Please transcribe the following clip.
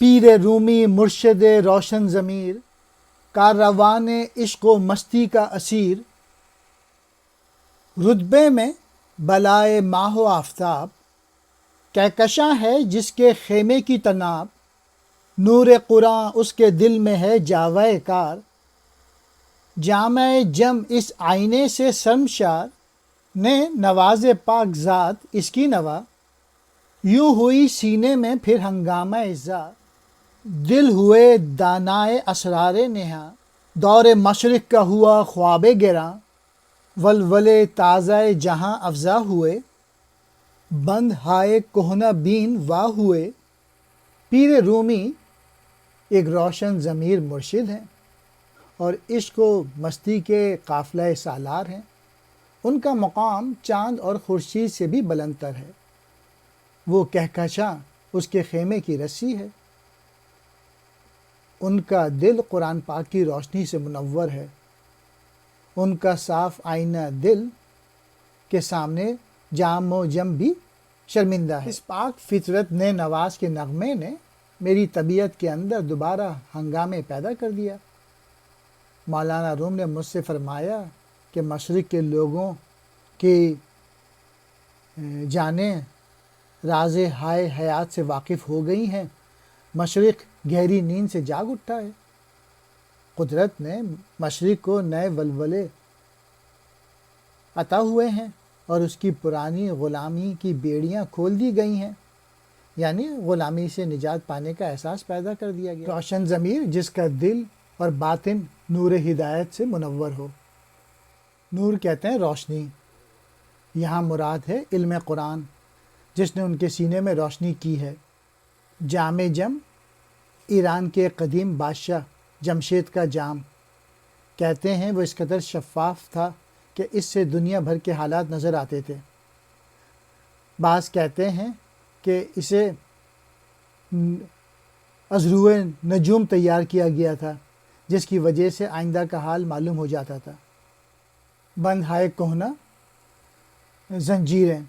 پیر رومی مرشد روشن ضمیر، کاروان عشق و مستی کا اسیر، رتبے میں بلائے ماہ و آفتاب، کہکشاں ہے جس کے خیمے کی طناب، نور قرآن اس کے دل میں ہے جاوہ کار، جامع جم اس آئینے سے شرمشار، نے نواز پاک ذات اس کی نوا، یوں ہوئی سینے میں پھر ہنگامہ اظہار، دل ہوئے دانائے اسرار نہاں، دور مشرق کا ہوا خواب گراں، ولولے تازہ جہاں افزا ہوئے، بند ہائے کہنہ بین واہ ہوئے۔ پیر رومی ایک روشن ضمیر مرشد ہیں اور عشق و مستی کے قافلہ سالار ہیں۔ ان کا مقام چاند اور خورشید سے بھی بلند تر ہے، وہ کہکشاں اس کے خیمے کی رسی ہے، ان کا دل قرآن پاک کی روشنی سے منور ہے، ان کا صاف آئینہ دل کے سامنے جام و جم بھی شرمندہ ہے۔ اس پاک فطرت نے نواز کے نغمے نے میری طبیعت کے اندر دوبارہ ہنگامے پیدا کر دیا۔ مولانا روم نے مجھ سے فرمایا کہ مشرق کے لوگوں کی جانیں راز ہائے حیات سے واقف ہو گئی ہیں، مشرق گہری نیند سے جاگ اٹھا ہے، قدرت نے مشرق کو نئے ولولے عطا ہوئے ہیں اور اس کی پرانی غلامی کی بیڑیاں کھول دی گئی ہیں، یعنی غلامی سے نجات پانے کا احساس پیدا کر دیا گیا۔ روشن ضمیر جس کا دل اور باطن نور ہدایت سے منور ہو۔ نور کہتے ہیں روشنی، یہاں مراد ہے علم قرآن جس نے ان کے سینے میں روشنی کی ہے۔ جام جم ایران کے قدیم بادشاہ جمشید کا جام، کہتے ہیں وہ اس قدر شفاف تھا کہ اس سے دنیا بھر کے حالات نظر آتے تھے۔ بعض کہتے ہیں کہ اسے از روئے نجوم تیار کیا گیا تھا جس کی وجہ سے آئندہ کا حال معلوم ہو جاتا تھا۔ بند ہائے کہنہ زنجیریں